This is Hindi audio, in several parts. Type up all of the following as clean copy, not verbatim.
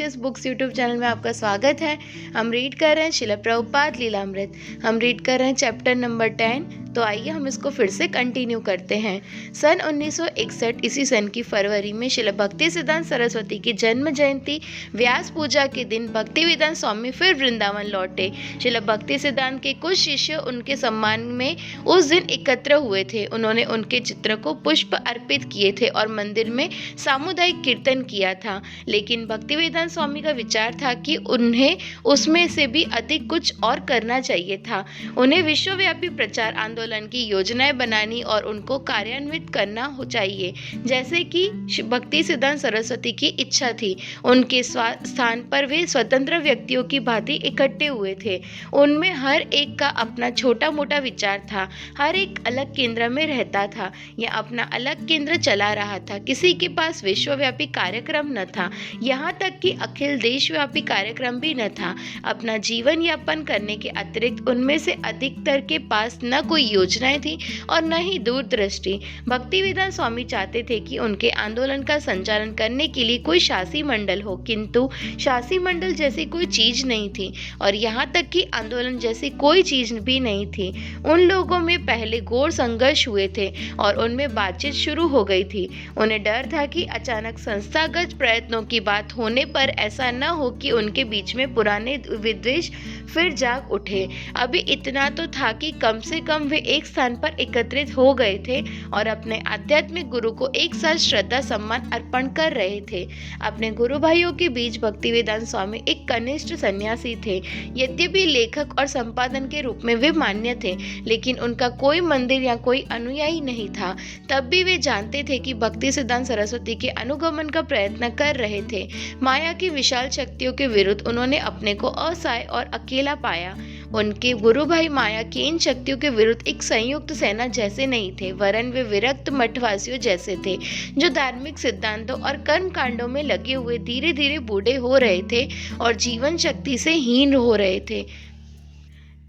इस बुक्स यूट्यूब चैनल में आपका स्वागत है। हम रीड कर रहे हैं शिला प्रभुपाद लीलामृत। हम रीड कर रहे हैं चैप्टर नंबर 10। तो आइए हम इसको फिर से कंटिन्यू करते हैं। सन 1961 इसी सन की फरवरी में शिला भक्ति सिद्धांत सरस्वती की जन्म जयंती व्यास पूजा के दिन भक्तिवेदांत स्वामी फिर वृंदावन लौटे। शिला भक्ति सिद्धांत के कुछ शिष्य उनके सम्मान में उस दिन एकत्र हुए थे। उन्होंने उनके चित्र को पुष्प अर्पित किए थे और मंदिर में सामुदायिक कीर्तन किया था। लेकिन भक्तिवेदांत स्वामी का विचार था कि उन्हें उसमें से भी अधिक कुछ और करना चाहिए था। उन्हें विश्वव्यापी प्रचार आंदोलन की योजनाएं बनानी और उनको कार्यान्वित करना चाहिए, जैसे कि भक्ति सिद्धांत सरस्वती की इच्छा थी। उनके स्थान पर वे स्वतंत्र व्यक्तियों की भांति इकट्ठे हुए थे। उनमें हर एक का अपना छोटा मोटा विचार था। हर एक अलग केंद्र में रहता था या अपना अलग केंद्र चला रहा था। किसी के पास विश्वव्यापी कार्यक्रम न था, यहाँ तक कि अखिल देशव्यापी कार्यक्रम भी न था। अपना जीवन यापन करने के अतिरिक्त उनमें से अधिकतर के पास न कोई योजनाएं थी और न ही दूरदृष्टि। भक्तिवेदांत स्वामी चाहते थे कि उनके आंदोलन का संचालन करने के लिए कोई शासी मंडल हो, किंतु शासी मंडल जैसी कोई चीज नहीं थी और यहाँ तक कि आंदोलन जैसी कोई चीज भी नहीं थी। उन लोगों में पहले घोर संघर्ष हुए थे और उनमें बातचीत शुरू हो गई थी। उन्हें डर था कि अचानक संस्थागत प्रयत्नों की बात होने पर ऐसा न हो कि उनके बीच में पुराने विद्वेष फिर जाग उठे। अभी इतना तो था कि कम से कम वे एक स्थान पर एकत्रित हो गए थे और अपने आध्यात्मिक गुरु को एक साथ श्रद्धा सम्मान अर्पण कर रहे थे। अपने गुरु भाइयों के बीच भक्तिवेदांत स्वामी एक कनिष्ठ सन्यासी थे। यद्यपि लेखक और संपादन के रूप में वे मान्य थे, लेकिन उनका कोई मंदिर या कोई अनुयायी नहीं था। तब भी वे जानते थे कि भक्ति सिद्धांत सरस्वती के अनुगमन का प्रयत्न कर रहे थे। माया की विशाल शक्तियों के विरुद्ध उन्होंने अपने को असहाय और अकेला पाया। उनके गुरु भाई माया की इन शक्तियों के विरुद्ध एक संयुक्त सेना जैसे नहीं थे, वरन वे विरक्त मठवासियों जैसे थे, जो धार्मिक सिद्धांतों और कर्म कांडों में लगे हुए धीरे धीरे बूढ़े हो रहे थे और जीवन शक्ति से हीन हो रहे थे।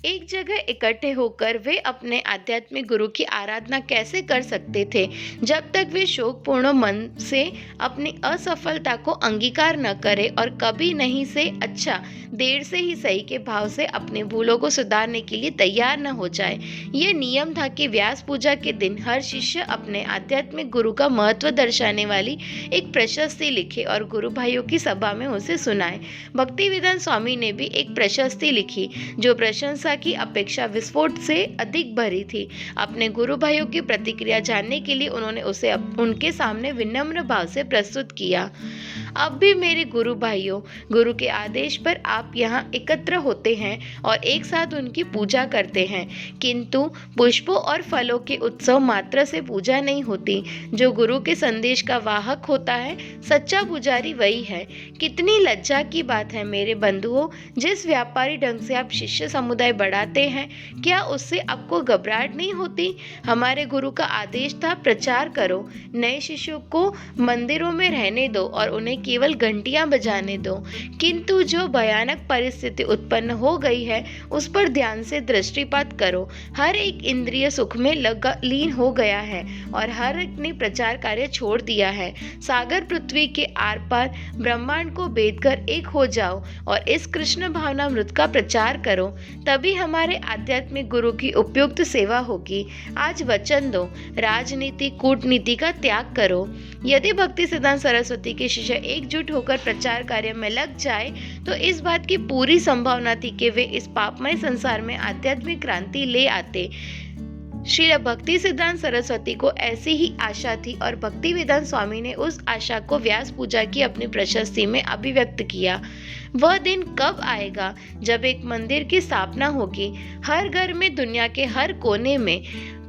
एक जगह इकट्ठे होकर वे अपने आध्यात्मिक गुरु की आराधना कैसे कर सकते थे जब तक वे शोकपूर्ण मन से अपनी असफलता को अंगीकार न करें और कभी नहीं से अच्छा देर से ही सही के भाव से अपनी भूलों को सुधारने के लिए तैयार न हो जाए। यह नियम था कि व्यास पूजा के दिन हर शिष्य अपने आध्यात्मिक गुरु का महत्व दर्शाने वाली एक प्रशस्ति लिखे और गुरु भाइयों की सभा में उसे सुनाए। भक्तिवेदांत स्वामी ने भी एक प्रशस्ति लिखी जो प्रशंसा की अपेक्षा विस्फोट से अधिक भरी थी। अपने गुरु भाइयों की प्रतिक्रिया जानने के लिए उन्होंने उसे उनके सामने विनम्र भाव से प्रस्तुत किया। अब भी मेरे गुरु भाइयों, गुरु के आदेश पर आप यहाँ एकत्र होते हैं और एक साथ उनकी पूजा करते हैं, किंतु पुष्पों और फलों के उत्सव मात्र से पूजा नहीं होती। जो गुरु के संदेश का वाहक होता है, सच्चा पुजारी वही है। कितनी लज्जा की बात है मेरे बंधुओं, जिस व्यापारी ढंग से आप शिष्य समुदाय बढ़ाते हैं, क्या उससे आपको घबराहट नहीं होती? हमारे गुरु का आदेश था, प्रचार करो, नए शिष्यों को मंदिरों में रहने दो और उन्हें केवल घंटियां बजाने दो। किंतु जो भयानक परिस्थिति उत्पन्न हो गई है उस पर ध्यान से दृष्टिपात करो। हर एक इंद्रिय सुख में लीन हो गया है और हर एक ने प्रचार कार्य छोड़ दिया है। सागर पृथ्वी के आर पार ब्रह्मांड को भेद कर एक हो जाओ और इस कृष्ण भावनामृत का प्रचार करो, तभी हमारे आध्यात्मिक गुरु की उपयुक्त सेवा होगी। आज वचन दो, राजनीति कूटनीति का त्याग करो। यदि भक्ति सिद्धांत सरस्वती के शिष्य एकजुट होकर प्रचार कार्य में लग जाए तो इस बात की पूरी संभावना थी कि वे इस पापमय संसार में आध्यात्मिक क्रांति ले आते। श्री भक्ति सिद्धांत सरस्वती को ऐसी ही आशा थी और भक्तिवेदांत स्वामी ने उस आशा को व्यास पूजा की अपनी प्रशस्ति में अभिव्यक्त किया। वह दिन कब आएगा जब एक मंदिर की स्थापना होगी हर घर में, दुनिया के हर कोने में?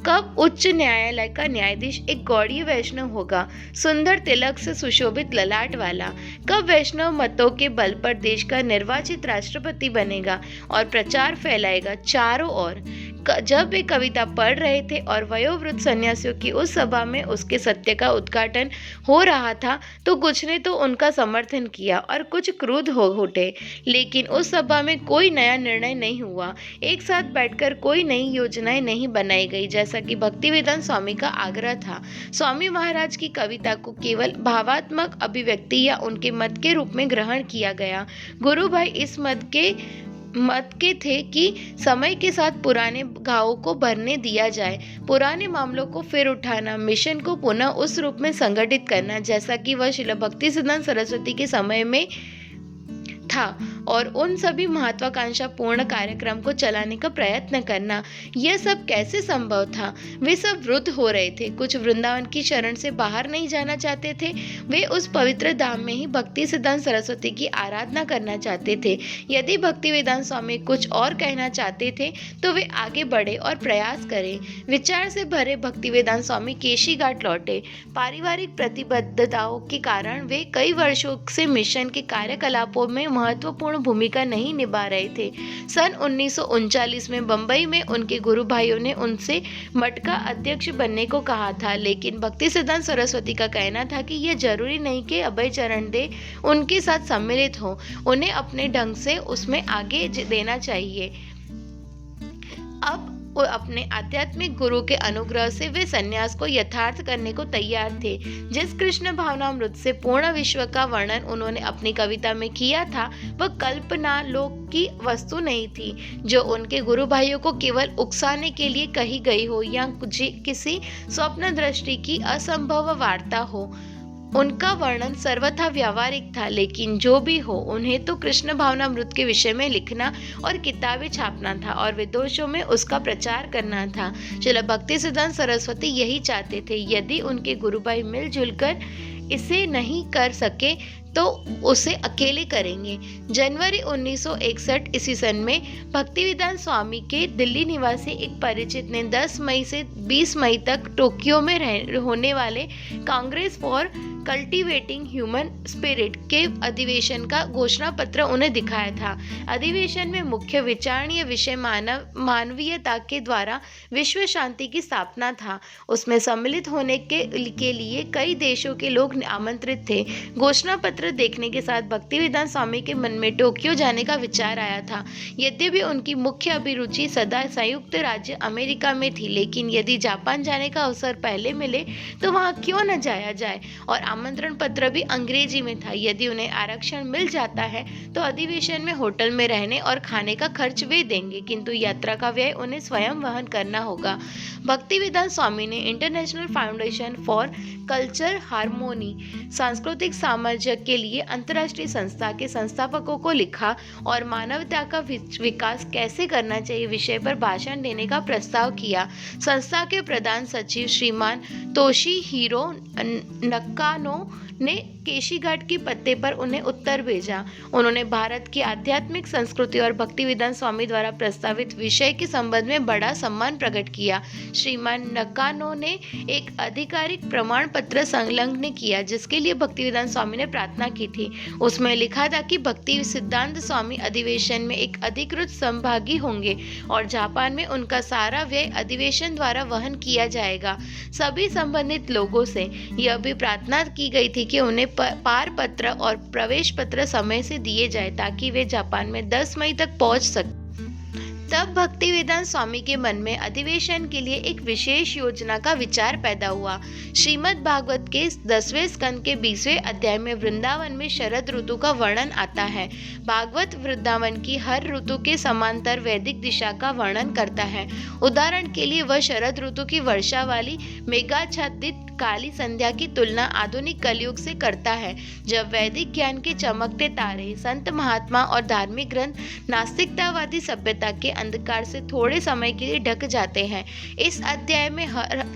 कब उच्च न्यायालय का न्यायाधीश एक गौड़ीय वैष्णव होगा, सुंदर तिलक से सुशोभित ललाट वाला? कब वैष्णव मतों के बल पर देश का निर्वाचित राष्ट्रपति बनेगा और प्रचार फैलाएगा चारों ओर? जब वे कविता पढ़ रहे थे और वयोवृद्ध सन्यासियों की उस सभा में उसके सत्य का उद्घाटन हो रहा था तो कुछ ने तो उनका समर्थन किया और कुछ क्रुद्ध हो उठे, लेकिन उस सभा में कोई नया निर्णय नहीं हुआ। एक साथ बैठकर कोई नई योजनाएं नहीं बनाई गई, जैसा कि भक्तिवेदांत स्वामी का आग्रह था। स्वामी महाराज की कविता को केवल भावात्मक अभिव्यक्ति या उनके मत के रूप में ग्रहण किया गया। गुरु भाई इस मत के थे कि समय के साथ पुराने घावों को भरने दिया जाए, पुराने मामलों को फिर उठाना, मिशन को पुनः उस रूप में संगठित करना जैसा कि वह श्रील भक्ति सिद्धांत सरस्वती के समय में था, और उन सभी महत्वाकांक्षा पूर्ण कार्यक्रम को चलाने का प्रयत्न करना। यह सब कैसे संभव था? वे सब वृद्ध हो रहे थे, कुछ वृंदावन की शरण से बाहर नहीं जाना चाहते थे, वे उस पवित्र धाम में ही भक्ति सिद्धांत सरस्वती की आराधना करना चाहते थे। यदि भक्ति वेदांत स्वामी कुछ और कहना चाहते थे तो वे आगे बढ़े और प्रयास करें। विचार से भरे भक्ति वेदांत स्वामी केशी घाट लौटे। पारिवारिक प्रतिबद्धताओं के कारण वे कई वर्षों से मिशन के कार्यकलापों में महत्वपूर्ण भूमिका नहीं निभा रहे थे। सन 1939 में बंबई में उनके गुरु भाइयों ने उनसे मठ का अध्यक्ष बनने को कहा था, लेकिन भक्ति सिद्धांत सरस्वती का कहना था कि यह जरूरी नहीं कि अभय चरण दे उनके साथ सम्मिलित हो, उन्हें अपने ढंग से उसमें आगे देना चाहिए। अब अपने आध्यात्मिक गुरु के अनुग्रह से वे सन्यास को यथार्थ करने को तैयार थे। जिस कृष्ण भावनामृत से पूर्ण विश्व का वर्णन उन्होंने अपनी कविता में किया था, वह कल्पना लोक की वस्तु नहीं थी जो उनके गुरु भाइयों को केवल उकसाने के लिए कही गई हो या किसी स्वप्न दृष्टि की असंभव वार्ता हो। उनका वर्णन सर्वथा व्यावहारिक था, लेकिन जो भी हो, उन्हें तो कृष्ण भावनामृत के विषय में लिखना और किताबें छापना था और विदेशों में उसका प्रचार करना था। श्रील भक्ति सिद्धांत सरस्वती यही चाहते थे। यदि उनके गुरु भाई मिलजुल कर इसे नहीं कर सके तो उसे अकेले करेंगे। जनवरी 1961 ईस्वी सन में भक्तिवेदांत स्वामी के दिल्ली निवासी एक परिचित ने 10 मई से 20 मई तक टोक्यो में होने वाले Congress for cultivating human spirit के अधिवेशन का घोषणा पत्र उन्हें दिखाया था। अधिवेशन में मुख्य विचारणीय विषय मानवीयता के द्वारा विश्व शांति की स्थापना था। उसमें सम्मिलित होने के लिए कई देशों के लोग आमंत्रित थे। घोषणा पत्र देखने के साथ भक्तिवेदांत स्वामी के मन में टोक्यो जाने का विचार आया था। यद्यपि उनकी मुख्य अभिरुचि सदा संयुक्त राज्य अमेरिका में थी, लेकिन यदि जापान जाने का अवसर पहले मिले तो वहां क्यों न जाया जाए, और आमंत्रण पत्र भी अंग्रेजी में था। यदि उन्हें आरक्षण मिल जाता है तो अधिवेशन में होटल में रहने और खाने का खर्च वे देंगे, किंतु यात्रा का व्यय उन्हें स्वयं वहन करना होगा। भक्तिवेदांत स्वामी ने international foundation for culture harmony, सांस्कृतिक सामंजस्य के लिए अंतर्राष्ट्रीय संस्था के संस्थापकों को लिखा और मानवता का विकास कैसे करना चाहिए विषय पर भाषण देने का प्रस्ताव किया। संस्था के प्रधान सचिव श्रीमान तोशीहिरो नकानो ने केशी घाट की पत्ते पर उन्हें उत्तर भेजा। उन्होंने भारत की आध्यात्मिक संस्कृति और भक्तिवेदांत स्वामी द्वारा प्रस्तावित विषय के संबंध में बड़ा सम्मान प्रकट किया। श्रीमान नकानो ने एक आधिकारिक प्रमाण पत्र संलग्न किया जिसके लिए भक्तिवेदांत स्वामी ने प्रार्थना की थी। उसमें लिखा था कि भक्ति सिद्धांत स्वामी अधिवेशन में एक अधिकृत सहभागी होंगे और जापान में उनका सारा व्यय अधिवेशन द्वारा वहन किया जाएगा। सभी संबंधित लोगों से यह भी प्रार्थना की गई थी कि उन्हें पार पत्र और प्रवेश पत्र समय से दिए जाए ताकि वे जापान में 10 मई तक पहुंच सकें। तब भक्तिवेदांत स्वामी के मन में अधिवेशन के लिए एक विशेष योजना का विचार पैदा हुआ। श्रीमद् भागवत के 10वें स्कंद के 20वें अध्याय में वृंदावन में शरद ऋतु का वर्णन आता है। भागवत वृंदावन की हर ऋतु के समांतर वैदिक दिशा का वर्णन करता है। उदाहरण के लिए वह शरद ऋतु की वर्षा वाली मेघाच्छादित काली संध्या की तुलना आधुनिक कलयुग से करता है, जब वैदिक ज्ञान के चमकते तारे, संत महात्मा और धार्मिक ग्रंथ नास्तिकतावादी सभ्यता के अंधकार से थोड़े समय के लिए ढक जाते हैं। इस अध्याय में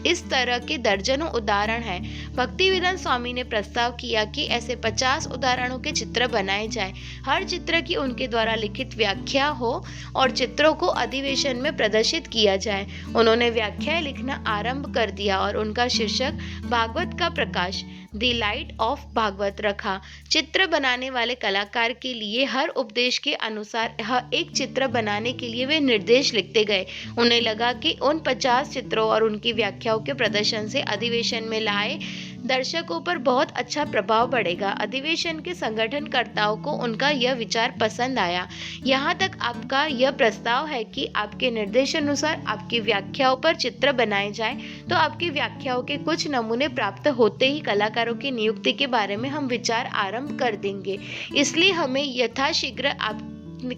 इस तरह के दर्जनों उदाहरण हैं। भक्तिवेदांत स्वामी ने प्रस्ताव किया कि ऐसे 50 उदाहरणों के चित्र बनाए जाएं। हर चित्र की उनके द्वारा लिखित व्याख्या हो और चित्रों को अधिवेशन में प्रदर्शित किया जाए। उन्होंने व्याख्याएं लिखना आरंभ कर दिया और उनका शीर्षक भागवत का प्रकाश द लाइट ऑफ भागवत रखा। चित्र बनाने वाले कलाकार के लिए हर उपदेश के अनुसार हर एक चित्र बनाने के लिए वे निर्देश लिखते गए। उन्हें लगा कि उन 50 चित्रों और उनकी व्याख्याओं के प्रदर्शन से अधिवेशन में लाए दर्शकों पर बहुत अच्छा प्रभाव पड़ेगा। अधिवेशन के संगठनकर्ताओं को उनका यह विचार पसंद आया। यहाँ तक आपका यह प्रस्ताव है कि आपके निर्देशानुसार आपकी व्याख्याओं पर चित्र बनाए जाएं, तो आपकी व्याख्याओं के कुछ नमूने प्राप्त होते ही कलाकारों की नियुक्ति के बारे में हम विचार आरंभ कर देंगे। इसलिए हमें यथाशीघ्र आप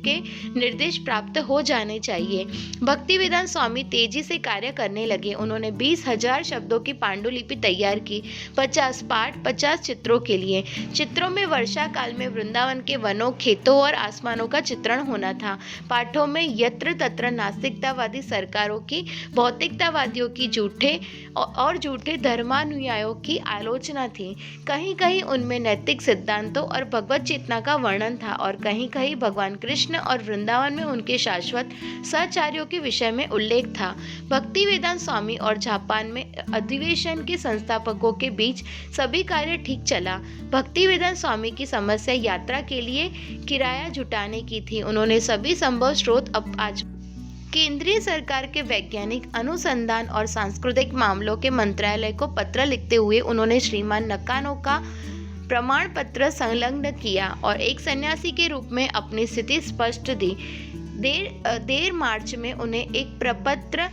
के निर्देश प्राप्त हो जाने चाहिए। भक्तिवेदांत स्वामी तेजी से कार्य करने लगे। उन्होंने 20,000 शब्दों की पांडुलिपि तैयार की, 50 पाठ, 50 चित्रों के लिए। चित्रों में वर्षा काल में वृंदावन के वनों, खेतों और आसमानों का चित्रण होना था। पाठों में यत्र तत्र नास्तिकतावादी सरकारों की, भौतिकतावादियों की, झूठे धर्मानुयायियों की आलोचना थी। कहीं कहीं उनमें नैतिक सिद्धांतों और भगवत चेतना का वर्णन था और कहीं कहीं भगवान कृष्ण और वृंदावन में उनके शाश्वत सहचार्यों के विषय में उल्लेख था। भक्तिवेदांत स्वामी और जापान में अधिवेशन के संस्थापकों के बीच सभी कार्य ठीक चला। भक्तिवेदांत स्वामी की समस्या यात्रा के लिए किराया जुटाने की थी। उन्होंने सभी संभव स्रोत आज केंद्रीय सरकार के वैज्ञानिक अनुसंधान और सांस्कृतिक मामलों के मंत्रालय को पत्र लिखते हुए उन्होंने श्रीमान नकानो का प्रमाण पत्र संलग्न किया और एक सन्यासी के रूप में अपनी स्थिति स्पष्ट दी। देर मार्च में उन्हें एक प्रपत्र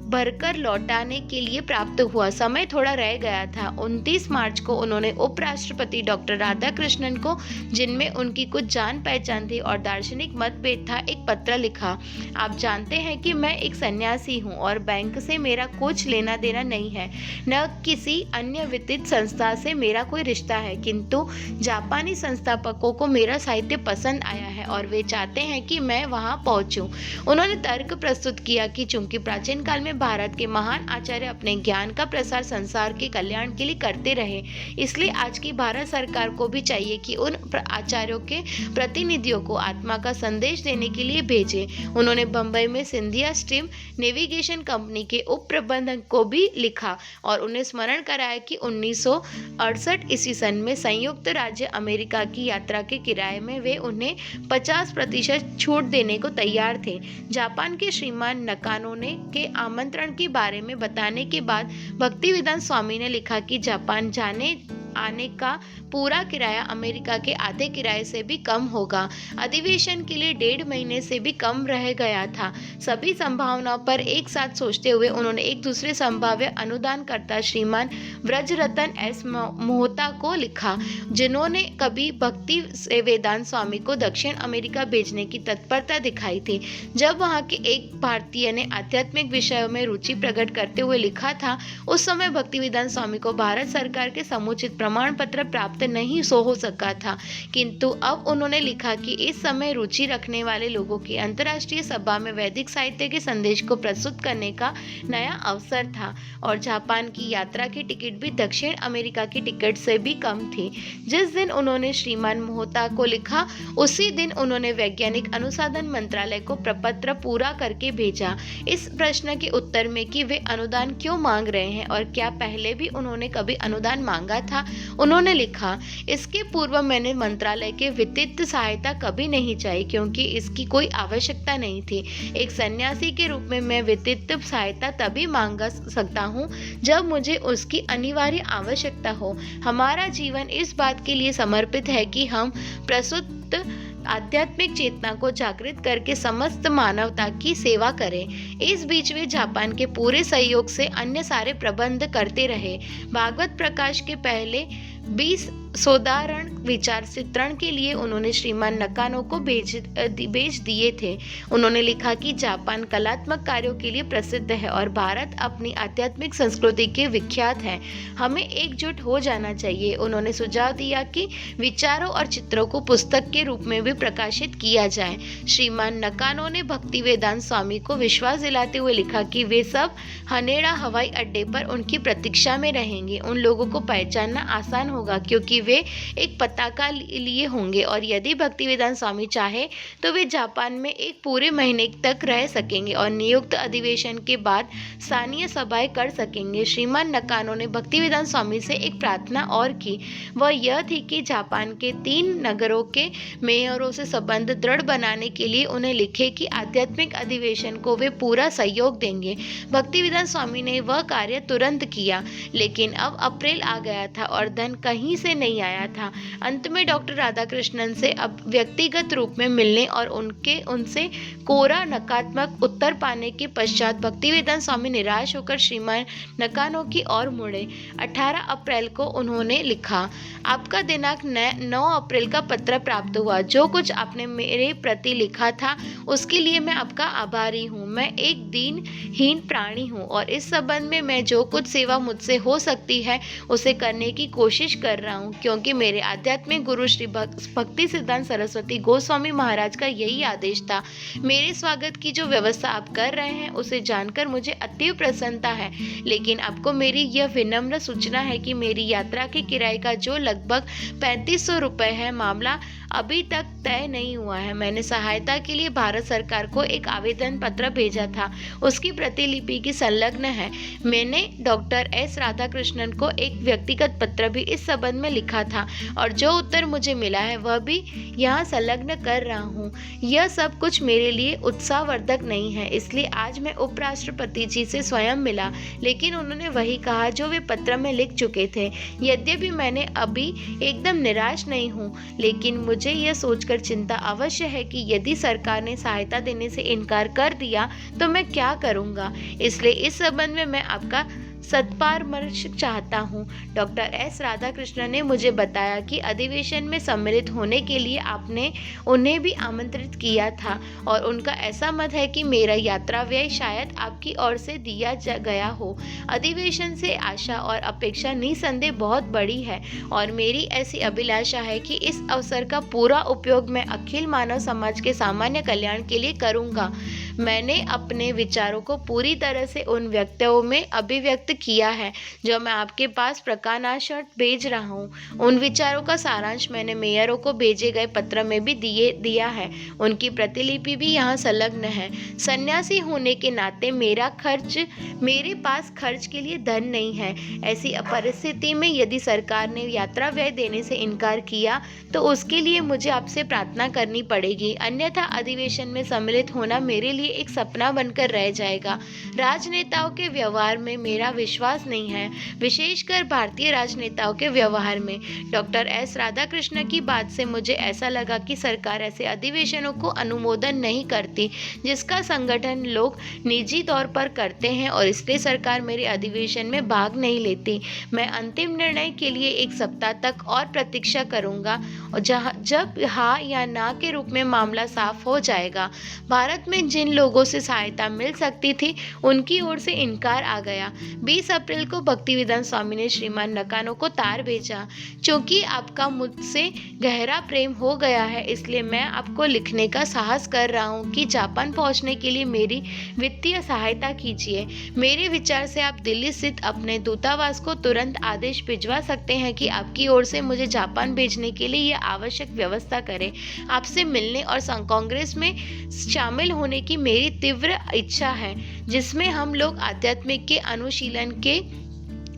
भरकर लौटाने के लिए प्राप्त हुआ। समय थोड़ा रह गया था। 29 मार्च को उन्होंने उपराष्ट्रपति डॉक्टर राधाकृष्णन को, जिनमें उनकी कुछ जान पहचान थी और दार्शनिक मतभेद था, एक पत्र लिखा। आप जानते हैं कि मैं एक सन्यासी हूं और बैंक से मेरा कुछ लेना देना नहीं है, न किसी अन्य वित्तीय संस्था से मेरा कोई रिश्ता है, किंतु जापानी संस्थापकों को मेरा साहित्य पसंद आया है और वे चाहते हैं कि मैं वहां पहुंचूं। उन्होंने तर्क प्रस्तुत किया कि चूंकि प्राचीन काल में भारत के महान आचार्य अपने ज्ञान का प्रसार संसार के कल्याण के लिए करते रहे, इसलिए आज की भारत सरकार को भी चाहिए कि उन आचार्यों के प्रतिनिधियों को आत्मा का संदेश देने के लिए भेजे। उन्होंने बंबई में सिंधिया स्टीम नेविगेशन कंपनी के उप प्रबंधक को भी लिखा और उन्हें स्मरण कराया कि 1968 ईस्वी सन में संयुक्त राज्य अमेरिका की यात्रा के किराए में वे उन्हें 50% छूट देने को तैयार थे। जापान के श्रीमान नकानो ने के आमंत्रण के बारे में बताने के बाद भक्तिवेदांत स्वामी ने लिखा कि जापान जाने आने का पूरा किराया अमेरिका के आधे किराए से भी कम होगा। अधिवेशन के लिए 1.5 महीने से भी कम रह गया था। सभी संभावनाओं पर एक साथ सोचते हुए उन्होंने एक दूसरे संभाव्य अनुदानकर्ता श्रीमान व्रजरतन एस मोहता को लिखा, जिन्होंने कभी भक्ति वेदांत स्वामी को दक्षिण अमेरिका भेजने की तत्परता दिखाई थी। जब वहां के एक भारतीय ने आध्यात्मिक विषयों में रुचि प्रकट करते हुए लिखा था, उस समय भक्तिवेदांत स्वामी को भारत सरकार के समुचित प्रमाण पत्र प्राप्त नहीं हो सका था, किंतु अब उन्होंने लिखा कि इस समय रुचि रखने वाले लोगों की अंतर्राष्ट्रीय सभा में वैदिक साहित्य के संदेश को प्रस्तुत करने का नया अवसर था और जापान की यात्रा की टिकट भी दक्षिण अमेरिका की टिकट से भी कम थी। जिस दिन उन्होंने श्रीमान मोहता को लिखा, उसी दिन उन्होंने वैज्ञानिक अनुसंधान मंत्रालय को प्रपत्र पूरा करके भेजा इस प्रश्न के उत्तर में कि वे अनुदान क्यों मांग रहे हैं और क्या पहले भी उन्होंने कभी अनुदान मांगा था। उन्होंने लिखा, इसके पूर्व मैंने मंत्रालय के वित्तीय सहायता कभी नहीं चाहिए क्योंकि इसकी कोई आवश्यकता नहीं थी। एक सन्यासी के रूप में मैं वित्तीय सहायता तभी मांग सकता हूँ जब मुझे उसकी अनिवार्य आवश्यकता हो। हमारा जीवन इस बात के लिए समर्पित है कि हम प्रस्तुत आध्यात्मिक चेतना को जागृत करके समस्त मानवता की सेवा करें। इस बीच वे जापान के पूरे सहयोग से अन्य सारे प्रबंध करते रहे। भागवत प्रकाश के पहले 20 साधारण विचार चित्रण के लिए उन्होंने श्रीमान नकानो को भेज दिए थे। उन्होंने लिखा कि जापान कलात्मक कार्यों के लिए प्रसिद्ध है और भारत अपनी आध्यात्मिक संस्कृति के विख्यात है। हमें एकजुट हो जाना चाहिए। उन्होंने सुझाव दिया कि विचारों और चित्रों को पुस्तक के रूप में भी प्रकाशित किया जाए। श्रीमान नकानो ने भक्तिवेदांत स्वामी को विश्वास दिलाते हुए लिखा कि वे सब हनेड़ा हवाई अड्डे पर उनकी प्रतीक्षा में रहेंगे। उन लोगों को पहचानना आसान होगा क्योंकि वे एक पताका लिए होंगे और यदि भक्तिवेदांत स्वामी चाहे तो वे जापान में एक पूरे महीने तक रह सकेंगे और नियुक्त अधिवेशन के बाद स्थानीय सभाएं कर सकेंगे। श्रीमान नकानो ने भक्तिवेदांत स्वामी से एक प्रार्थना और की। वह यह थी कि जापान के 3 नगरों के मेयरों से संबंध दृढ़ बनाने के लिए उन्हें लिखे कि आध्यात्मिक अधिवेशन को वे पूरा सहयोग देंगे। भक्तिवेदांत स्वामी ने वह कार्य तुरंत किया, लेकिन अब अप्रैल आ गया था और धन कहीं से नहीं आया था। अंत में डॉक्टर राधाकृष्णन से अब व्यक्तिगत रूप में मिलने और उनसे कोरा नकारात्मक उत्तर पाने के पश्चात भक्तिवेदांत स्वामी निराश होकर श्रीमान नकानो की ओर मुड़े। 18 अप्रैल को उन्होंने लिखा, आपका दिनांक 9 अप्रैल का पत्र प्राप्त हुआ। जो कुछ आपने मेरे प्रति लिखा था उसके लिए मैं आपका आभारी हूँ। मैं एक दीनहीन प्राणी हूँ और इस संबंध में मैं जो कुछ सेवा मुझसे हो सकती है उसे करने की कोशिश कर रहा हूँ, क्योंकि मेरे आध्यात्मिक गुरु श्री भक्ति सिद्धांत सरस्वती गोस्वामी महाराज का यही आदेश था। मेरे स्वागत की जो व्यवस्था आप कर रहे हैं उसे जानकर मुझे अति प्रसन्नता है, लेकिन आपको मेरी यह विनम्र सूचना है कि मेरी यात्रा के किराए का जो लगभग 3500 रुपये है, मामला अभी तक तय नहीं हुआ है। मैंने सहायता के लिए भारत सरकार को एक आवेदन पत्र भेजा था, उसकी प्रतिलिपि की संलग्न है। मैंने डॉक्टर एस राधाकृष्णन को एक व्यक्तिगत पत्र भी इस संबंध में लिखा था और जो उत्तर मुझे मिला है वह भी यहाँ संलग्न कर रहा हूँ। यह सब कुछ मेरे लिए उत्साहवर्धक नहीं है, इसलिए आज मैं उपराष्ट्रपति जी से स्वयं मिला, लेकिन उन्होंने वही कहा जो वे पत्र में लिख चुके थे। यद्यपि मैंने अभी एकदम निराश नहीं हूँ, लेकिन मुझे यह सोचकर चिंता अवश्य है कि यदि सरकार ने सहायता देने से इनकार कर दिया तो मैं क्या करूँगा। इसलिए इस संबंध में मैं आपका सत्परामर्श चाहता हूँ। डॉक्टर एस राधाकृष्णन ने मुझे बताया कि अधिवेशन में सम्मिलित होने के लिए आपने उन्हें भी आमंत्रित किया था और उनका ऐसा मत है कि मेरा यात्रा व्यय शायद आपकी ओर से दिया गया हो। अधिवेशन से आशा और अपेक्षा निसंदेह बहुत बड़ी है और मेरी ऐसी अभिलाषा है कि इस अवसर का पूरा उपयोग मैं अखिल मानव समाज के सामान्य कल्याण के लिए करूँगा। मैंने अपने विचारों को पूरी तरह से उन व्यक्तियों में अभिव्यक्त किया है जो मैं आपके पास प्रकाशनार्थ भेज रहा हूँ। उन विचारों का सारांश मैंने मेयरों को भेजे गए पत्र में भी दिया है। उनकी प्रतिलिपि भी यहाँ संलग्न है। सन्यासी होने के नाते मेरे पास खर्च के लिए धन नहीं है। ऐसी परिस्थिति में यदि सरकार ने यात्रा व्यय देने से इनकार किया तो उसके लिए मुझे आपसे प्रार्थना करनी पड़ेगी, अन्यथा अधिवेशन में सम्मिलित होना मेरे लिए एक सपना बनकर रह जाएगा। राजनेताओं के व्यवहार में मेरा विश्वास नहीं है, विशेषकर भारतीय राजनेताओं के व्यवहार में। डॉक्टर एस राधाकृष्ण की बात से मुझे ऐसा लगा कि सरकार ऐसे अधिवेशनों को अनुमोदन नहीं करती जिसका संगठन लोग निजी तौर पर करते हैं और इसलिए सरकार मेरे अधिवेशन में भाग नहीं लेती। मैं अंतिम निर्णय के लिए 1 सप्ताह तक और प्रतीक्षा करूंगा और जब हाँ या ना के रूप में मामला साफ हो जाएगा। भारत में जिन लोगों से सहायता मिल सकती थी उनकी ओर से इनकार आ गया। 20 अप्रैल को भक्तिवेदांत स्वामी ने श्रीमान नकानो को तार भेजा, क्योंकि आपका मुझसे गहरा प्रेम हो गया है इसलिए मैं आपको लिखने का साहस कर रहा हूँ कि जापान पहुँचने के लिए मेरी वित्तीय सहायता कीजिए। मेरे विचार से आप दिल्ली स्थित अपने दूतावास को तुरंत आदेश भिजवा सकते हैं कि आपकी ओर से मुझे जापान भेजने के लिए यह आवश्यक व्यवस्था करें। आपसे मिलने और कांग्रेस में शामिल होने की मेरी तीव्र इच्छा है, जिसमें हम लोग आध्यात्मिक के अनुशीलन के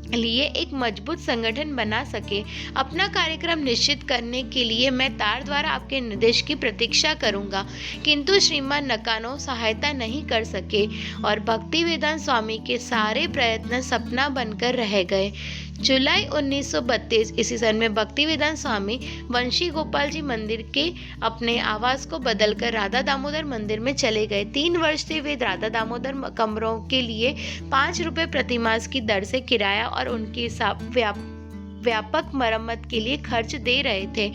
लिए एक मजबूत संगठन बना सके। अपना कार्यक्रम निश्चित करने के लिए मैं तार द्वारा आपके निर्देश की प्रतीक्षा करूंगा, किंतु श्रीमान नकानो सहायता नहीं कर सके और भक्तिवेदांत स्वामी के सारे प्रयत्न सपना बनकर रह गए। जुलाई 1932 ईस्वी सन में भक्तिवेदांत स्वामी वंशी गोपाल जी मंदिर के अपने आवास को बदलकर राधा दामोदर मंदिर में चले गए। 3 वर्ष से वे राधा दामोदर कमरों के लिए 5 रुपये प्रतिमास की दर से किराया और उनकी व्यापक मरम्मत के लिए खर्च दे रहे थे।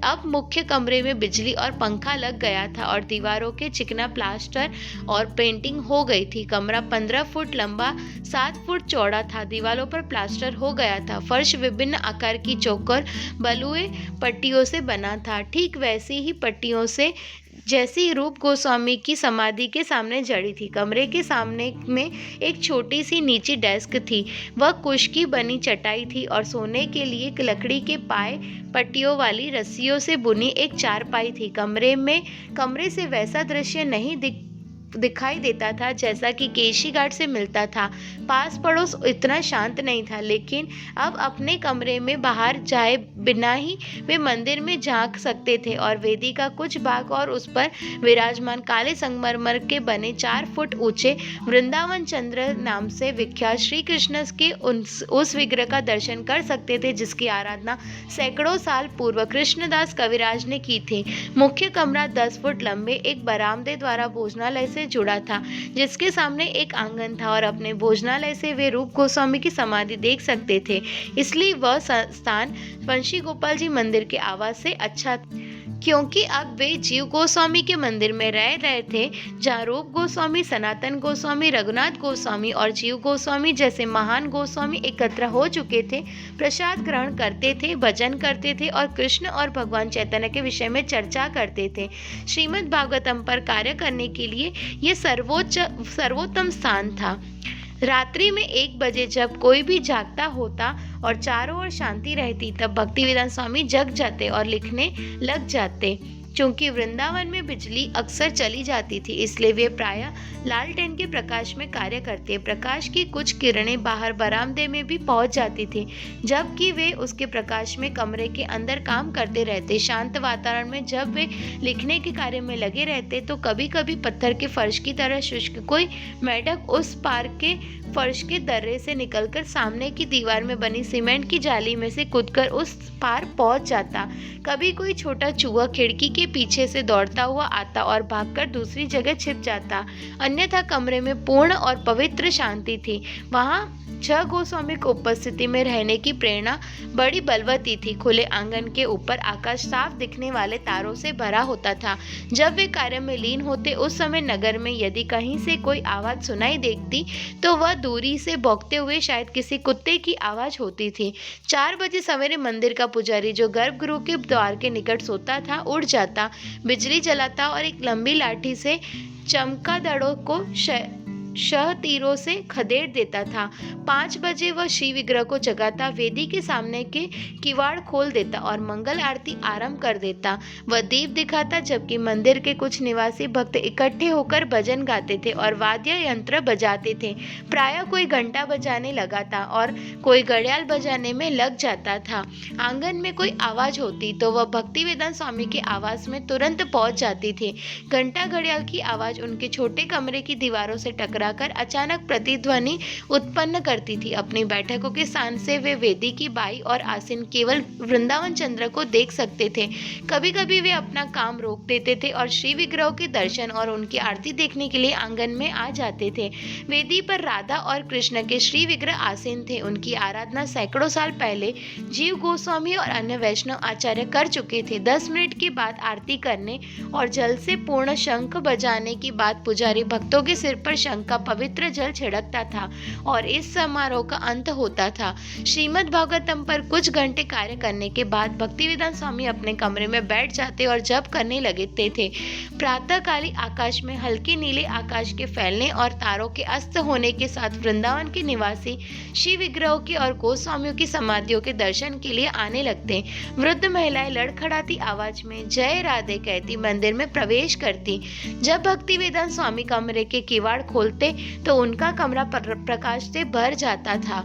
अब मुख्य कमरे में बिजली और पंखा लग गया था और दीवारों के चिकना प्लास्टर और पेंटिंग हो गई थी। कमरा 15 फुट लंबा 7 फुट चौड़ा था। दीवारों पर प्लास्टर हो गया था। फर्श विभिन्न आकार की चौकोर बलुए पट्टियों से बना था, ठीक वैसी ही पट्टियों से जैसी रूप गोस्वामी की समाधि के सामने जड़ी थी। कमरे के सामने में एक छोटी सी नीची डेस्क थी। वह कुश की बनी चटाई थी और सोने के लिए लकड़ी के पाए पट्टियों वाली रस्सियों से बुनी एक चारपाई थी। कमरे से वैसा दृश्य नहीं दिखाई देता था जैसा कि केशी घाट से मिलता था। पास पड़ोस इतना शांत नहीं था, लेकिन अब अपने कमरे में बाहर जाए बिना ही वे मंदिर में झांक सकते थे और वेदी का कुछ भाग और उस पर विराजमान काले संगमरमर के बने 4 फुट ऊंचे वृंदावन चंद्र नाम से विख्यात श्री कृष्ण के उस विग्रह का दर्शन कर सकते थे जिसकी आराधना सैकड़ों साल पूर्व कृष्णदास कविराज ने की थी। मुख्य कमरा 10 फुट लंबे एक बरामदे द्वारा भोजनालय से जुड़ा था, जिसके सामने एक आंगन था और अपने भोजनालय से वे रूप गोस्वामी की समाधि देख सकते थे। इसलिए वह स्थान बंशी गोपाल जी मंदिर के आवाज से अच्छा, क्योंकि अब वे जीव गोस्वामी के मंदिर में रह रहे थे, जहाँ रूप गोस्वामी, सनातन गोस्वामी, रघुनाथ गोस्वामी और जीव गोस्वामी जैसे महान गोस्वामी एकत्र हो चुके थे, प्रसाद ग्रहण करते थे, भजन करते थे और कृष्ण और भगवान चैतन्य के विषय में चर्चा करते थे। श्रीमद् भागवतम पर कार्य करने के लिए यह सर्वोत्तम स्थान था। रात्रि में 1 बजे जब कोई भी जागता होता और चारों ओर शांति रहती, तब भक्तिवेदांत स्वामी जग जाते और लिखने लग जाते। चूंकि वृंदावन में बिजली अक्सर चली जाती थी, इसलिए वे प्रायः लालटेन के प्रकाश में कार्य करते। प्रकाश की कुछ किरणें बाहर बरामदे में भी पहुंच जाती थी, जबकि वे उसके प्रकाश में कमरे के अंदर काम करते रहते। शांत वातावरण में जब वे लिखने के कार्य में लगे रहते तो कभी कभी पत्थर के फर्श की तरह शुष्क कोई मेढक उस पार के फर्श के दर्रे से निकलकर सामने की दीवार में बनी सीमेंट की जाली में से कूदकर उस पार पहुंच जाता। कभी कोई छोटा चूहा खिड़की के पीछे से दौड़ता हुआ आता और भागकर दूसरी जगह छिप जाता। अन्यथा कमरे में पूर्ण और पवित्र शांति थी। वहां 6 गोस्वामी को उपस्थिति में रहने की प्रेरणा बड़ी बलवती थी। खुले आंगन के ऊपर आकाश साफ दिखने वाले तारों से भरा होता था। जब वे कार्य में लीन होते, उस समय नगर में यदि कहीं से कोई आवाज सुनाई देती तो वह दूरी से भौंकते हुए शायद किसी कुत्ते की आवाज होती थी। 4 बजे सवेरे मंदिर का पुजारी, जो गर्भगृह के द्वार के निकट सोता था, उठ जाता, बिजली जलाता और एक लंबी लाठी से चमगादड़ों को शह तीरों से खदेड़ देता था। 5 बजे वह श्री विग्रह को जगाता, वेदी के सामने के किवाड़ खोल देता और मंगल आरती आरंभ कर देता। वह दीप दिखाता, जबकि मंदिर के कुछ निवासी भक्त इकट्ठे होकर भजन गाते थे और वाद्य यंत्र बजाते थे। प्रायः कोई घंटा बजाने लगा था और कोई घड़ियाल बजाने में लग जाता था। आंगन में कोई आवाज होती तो वह भक्तिवेदांत स्वामी के आवाज में तुरंत पहुंच जाती थी। घंटा घड़ियाल की आवाज उनके छोटे कमरे की दीवारों से टकरा कर अचानक प्रतिध्वनि उत्पन्न करती थी। अपनी बैठकों के स्थान से वे वेदी की बाई और आसीन केवल वृंदावन चंद्र को देख सकते थे। कभी कभी वे अपना काम रोक देते थे और श्री विग्रह के दर्शन और उनकी आरती देखने के लिए आंगन में आ जाते थे। वेदी पर राधा और कृष्ण के श्री विग्रह आसीन थे। उनकी आराधना सैकड़ों साल पहले जीव गोस्वामी और अन्य वैष्णव आचार्य कर चुके थे। 10 मिनट के बाद आरती करने और जल से पूर्ण शंख बजाने के बाद पुजारी भक्तों के सिर पर शंख का पवित्र जल छिड़कता था और इस समारोह का अंत होता था। श्रीमद् भागवतम पर कुछ घंटे कार्य करने के बाद भक्तिवेदांत स्वामी अपने कमरे में बैठ जाते और जप करने लगते थे। प्रातःकाली आकाश में हल्के नीले आकाश के फैलने और तारों के अस्त होने के साथ वृंदावन के निवासी शिव विग्रहों के और गोस्वामियों की समाधियों के दर्शन के लिए आने लगते। वृद्ध महिलाएं लड़खड़ाती आवाज में जय राधे कहती मंदिर में प्रवेश करती। जब भक्तिवेदांत स्वामी कमरे के किवाड़ खोलते तो उनका कमरा प्रकाश से भर जाता था।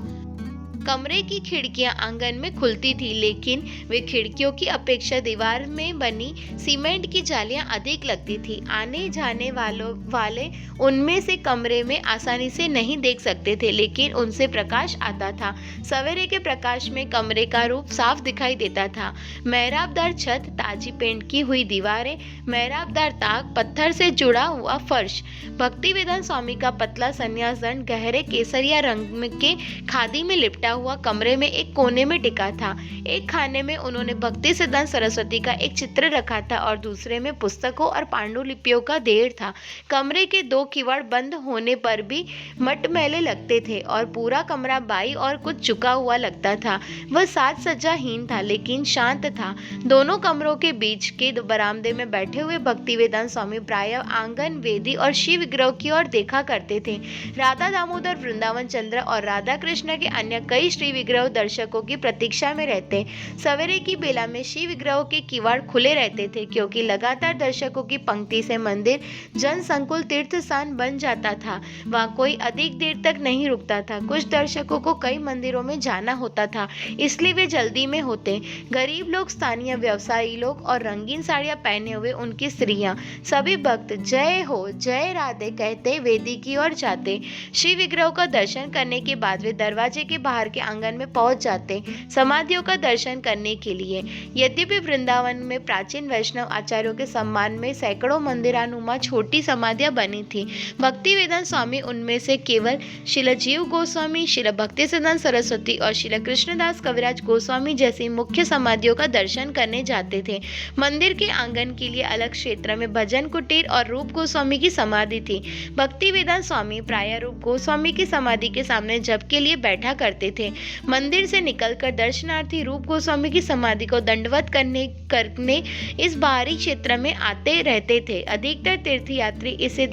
कमरे की खिड़कियां आंगन में खुलती थी, लेकिन वे खिड़कियों की अपेक्षा दीवार में बनी सीमेंट की जालियां अधिक लगती थी। आने जाने वाले उनमें से कमरे में आसानी से नहीं देख सकते थे, लेकिन उनसे प्रकाश आता था। सवेरे के प्रकाश में कमरे का रूप साफ दिखाई देता था। मेहराबदार छत, ताजी पेंट की हुई दीवारें, मेहराबदार ताक, पत्थर से जुड़ा हुआ फर्श, भक्तिवेदांत स्वामी का पतला संन्यास दंड गहरे केसरिया रंग के खादी में लिपटा हुआ कमरे में एक कोने में टिका था। एक खाने में उन्होंने भक्ति सिद्धांत सरस्वती का एक चित्र रखा था और दूसरे में पुस्तकों और पांडुलिपियों का ढेर था। कमरे के 2 किवाड़ बंद होने पर भी मटमैले लगते थे और पूरा कमरा बाई और कुछ झुका हुआ लगता था। वह साज सज्जाहीन था लेकिन शांत था। दोनों कमरों के बीच के बरामदे में बैठे हुए भक्तिवेदांत स्वामी प्रायः आंगन, वेदी और शिव विग्रह की ओर देखा करते थे। राधा दामोदर, वृंदावन चंद्र और राधा कृष्ण के अन्य कई श्री विग्रह दर्शकों की प्रतीक्षा में रहते। सवेरे की बेला में शिव विग्रहों के किवाड़ खुले रहते थे क्योंकि लगातार दर्शकों की पंक्ति से मंदिर जन संकुल तीर्थ स्थान बन जाता था। वहाँ कोई अधिक देर तक नहीं रुकता था। कुछ दर्शकों को कई मंदिरों में जाना होता था, इसलिए वे जल्दी में होते। गरीब लोग, स्थानीय व्यवसायी लोग और रंगीन साड़ियां पहने हुए उनकी स्त्रियां, सभी भक्त जय हो, जय राधे कहते वेदी की ओर जाते। श्री विग्रहों का दर्शन करने के बाद वे दरवाजे के बाहर के आंगन में पहुंच जाते समाधियों का दर्शन करने के लिए। यद्यपि वृंदावन में प्राचीन वैष्णव आचार्यों के सम्मान में सैकड़ों मंदिरानुमा छोटी समाधियां बनी थी, भक्तिवेदांत स्वामी उनमें से केवल श्रील जीव गोस्वामी, श्रील भक्ति सिद्धांत सरस्वती और श्रील कृष्णदास कविराज गोस्वामी जैसी मुख्य समाधियों का दर्शन करने जाते थे। मंदिर के आंगन के लिए अलग क्षेत्र में भजन कुटीर और रूप गोस्वामी की समाधि थी। भक्तिवेदांत स्वामी प्रायः रूप गोस्वामी की समाधि के सामने जप के लिए बैठा करते थे। मंदिर से निकलकर दर्शनार्थी रूप गोस्वामी की समाधि को दंडवत करने इस बाहरी क्षेत्र में आते रहते थे। अधिकतर तीर्थयात्री इसे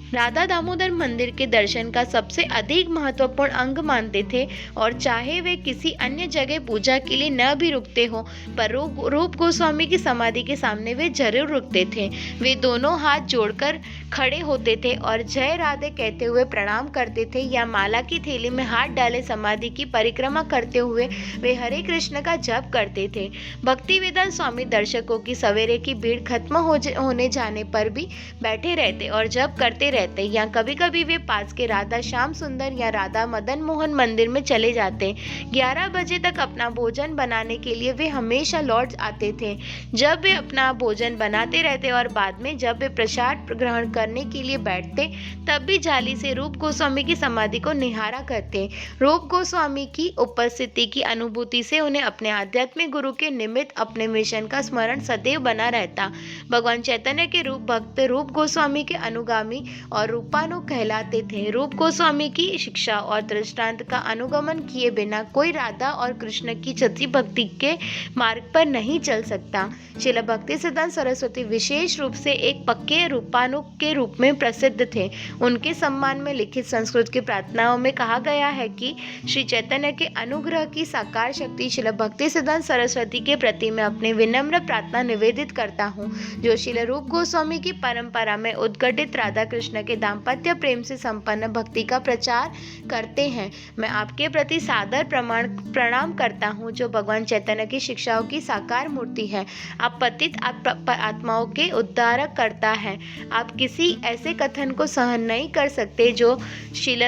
राधा दामोदर मंदिर के दर्शन का सबसे अधिक महत्वपूर्ण अंग मानते थे और चाहे वे किसी अन्य जगह पूजा के लिए न भी रुकते हो, पर रूप गोस्वामी की समाधि के सामने वे जरूर रुकते थे। वे दोनों हाथ जोड़कर खड़े होते थे और जय राधे कहते हुए प्रणाम करते थे या माला की थैली में हाथ डाले समाधि की परिक्रमा करते हुए वे हरे कृष्ण का जप करते थे। भक्तिवेदांत स्वामी दर्शकों की सवेरे की भीड़ खत्म होने जाने पर भी बैठे रहते और जप करते रहते, या कभी कभी वे पास के राधा श्याम सुंदर या राधा मदन मोहन मंदिर में चले जाते। 11 बजे तक अपना भोजन बनाने के लिए वे हमेशा लौट आते थे। जब वे अपना भोजन बनाते रहते और बाद में जब वे प्रसाद ग्रहण करने के लिए बैठते तब भी जाली से रूप गोस्वामी की समाधि को निहारा करते। रूप गोस्वामी की उपस्थिति की अनुभूति से उन्हें अपने आध्यात्मिक गुरु के निमित्त अपने मिशन का स्मरण सदैव बना रहता। भगवान चैतन्य के रूप भक्त रूप गोस्वामी के अनुगामी और रूपानुग कहलाते थे। रूप गोस्वामी की शिक्षा और दृष्टांत का अनुगमन किए बिना कोई राधा और कृष्ण की सच्ची भक्ति के मार्ग पर नहीं चल सकता। श्रील भक्ति सिद्धांत सरस्वती विशेष रूप से एक पक्के रूपानुग के रूप में प्रसिद्ध थे। उनके सम्मान में लिखित संस्कृत की प्रार्थनाओं में कहा गया है कि श्री चैतन्य के अनुग्रह की साकार शक्ति श्रील भक्ति सिद्धांत सरस्वती के प्रति मैं अपनी विनम्र प्रार्थना निवेदित करता हूँ, जो श्रील रूप गोस्वामी की परंपरा में उद्घटित राधा कृष्ण के दाम्पत्य प्रेम से संपन्न भक्ति का प्रचार करते हैं। मैं आपके प्रति सादर प्रणाम करता हूँ, जो भगवान चैतन्य की शिक्षाओं की साकार मूर्ति है। आप पतित आत्माओं के उद्धारक करता है। आप किसी ऐसे कथन को सहन नहीं कर सकते जो श्रील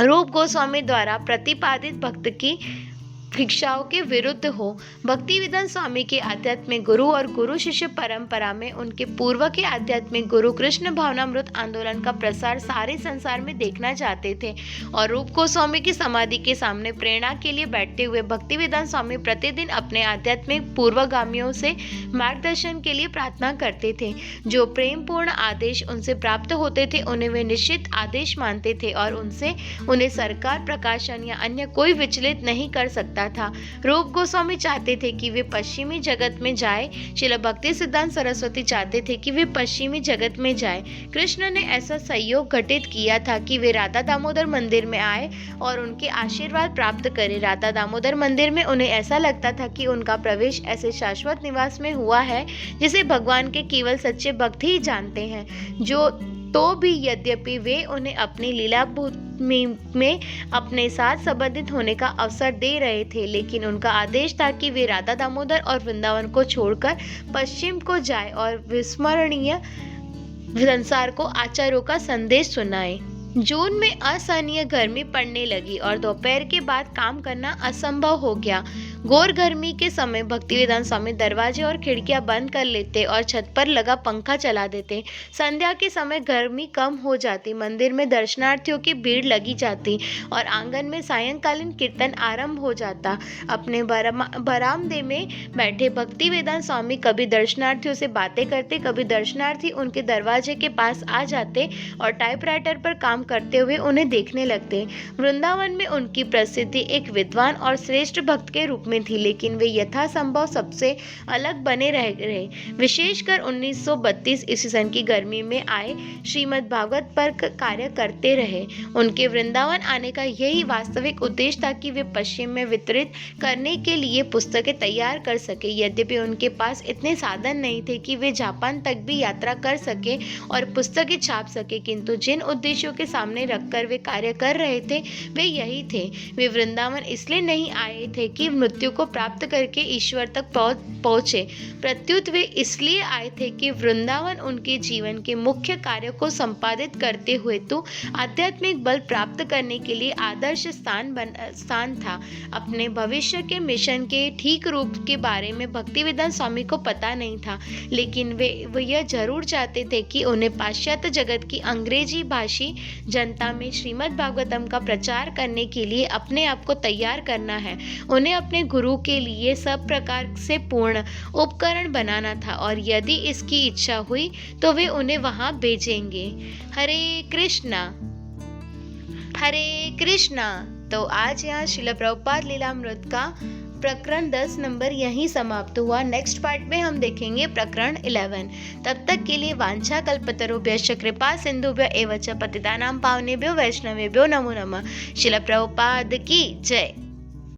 रूप गोस्वामी द्वारा प्रतिपादित भक्त की शिक्षाओं के विरुद्ध हो। भक्तिवेदांत स्वामी के आध्यात्मिक गुरु और गुरु शिष्य परंपरा में उनके पूर्व के आध्यात्मिक गुरु कृष्ण भावनामृत आंदोलन का प्रसार सारे संसार में देखना चाहते थे और रूप गोस्वामी की समाधि के सामने प्रेरणा के लिए बैठते हुए भक्तिवेदांत स्वामी प्रतिदिन अपने आध्यात्मिक पूर्वगामियों से मार्गदर्शन के लिए प्रार्थना करते थे। जो प्रेम पूर्ण आदेश उनसे प्राप्त होते थे उन्हें वे निश्चित आदेश मानते थे और उन्हें सरकार, प्रकाशन या अन्य कोई विचलित नहीं कर सकता था। रूप गोस्वामी चाहते थे कि वे पश्चिमी जगत में जाए। श्रील भक्ति सिद्धांत सरस्वती चाहते थे कि वे पश्चिमी जगत में जाए। कृष्ण ने ऐसा संयोग घटित किया था कि वे राधा दामोदर मंदिर में आए और उनके आशीर्वाद प्राप्त करें। राधा दामोदर मंदिर में उन्हें ऐसा लगता था कि उनका प्रवेश ऐसे शाश्वत निवास में हुआ है जिसे भगवान के केवल सच्चे भक्त ही जानते हैं। तो भी यद्यपि वे उन्हें अपनी लीला में अपने साथ संबंधित होने का अवसर दे रहे थे, लेकिन उनका आदेश था कि वे राधा दामोदर और वृंदावन को छोड़कर पश्चिम को जाए और विस्मरणीय संसार को आचार्यों का संदेश सुनाए। जून में असहनीय गर्मी पड़ने लगी और दोपहर के बाद काम करना असंभव हो गया। घोर गर्मी के समय भक्तिवेदांत स्वामी दरवाजे और खिड़कियां बंद कर लेते और छत पर लगा पंखा चला देते। संध्या के समय गर्मी कम हो जाती, मंदिर में दर्शनार्थियों की भीड़ लगी जाती और आंगन में सायंकालीन कीर्तन आरंभ हो जाता। अपने बरामदे में बैठे भक्तिवेदांत स्वामी कभी दर्शनार्थियों से बातें करते, कभी दर्शनार्थी उनके दरवाजे के पास आ जाते और टाइपराइटर पर काम करते हुए उन्हें देखने लगते। वृंदावन में उनकी प्रसिद्धि एक विद्वान और श्रेष्ठ भक्त के रूप में थी, लेकिन वे यथासंभव सबसे अलग बने रहे। विशेषकर 1932 ईस्वी सन की गर्मी में आए श्रीमद् भागवत पर कार्य करते रहे। उनके वृंदावन आने का यही वास्तविक उद्देश्य था कि वे पश्चिम में वितरित करने के लिए पुस्तकें तैयार कर सके। यद्यपि उनके पास इतने साधन नहीं थे कि वे जापान तक भी यात्रा कर सके और पुस्तकें छाप सके, किंतु जिन उद्देश्यों के सामने रखकर वे कार्य कर रहे थे वे यही थे। वे वृंदावन इसलिए नहीं आए थे कि मृत्यु को प्राप्त करके ईश्वर तक पहुंचे, प्रत्युत वे इसलिए आए थे कि वृंदावन उनके जीवन के मुख्य कार्यों को संपादित करते हुए तो आध्यात्मिक बल प्राप्त करने के लिए आदर्श स्थान था। अपने भविष्य के मिशन के ठीक रूप के बारे में भक्तिवेदांत स्वामी को पता नहीं था, लेकिन वे यह जरूर चाहते थे कि उन्हें पाश्चात्य जगत की अंग्रेजी भाषी जनता में श्रीमद् भागवतम का प्रचार करने के लिए अपने आप को तैयार करना है। उन्हें अपने गुरु के लिए सब प्रकार से पूर्ण उपकरण बनाना था और यदि इसकी इच्छा हुई तो वे उन्हें वहां भेजेंगे। हरे कृष्णा हरे कृष्णा। तो आज यहाँ श्रील प्रभुपाद लीलामृत का प्रकरण 10 नंबर यहीं समाप्त हुआ। नेक्स्ट पार्ट में हम देखेंगे प्रकरण 11। तब तक के लिए वांछा कल्पतरुभ्यश्च कृपा सिंधुभ्य एव च पतितानां पावनेभ्यो वैष्णवेभ्यो नमो नमः। श्रील प्रभुपाद की जय।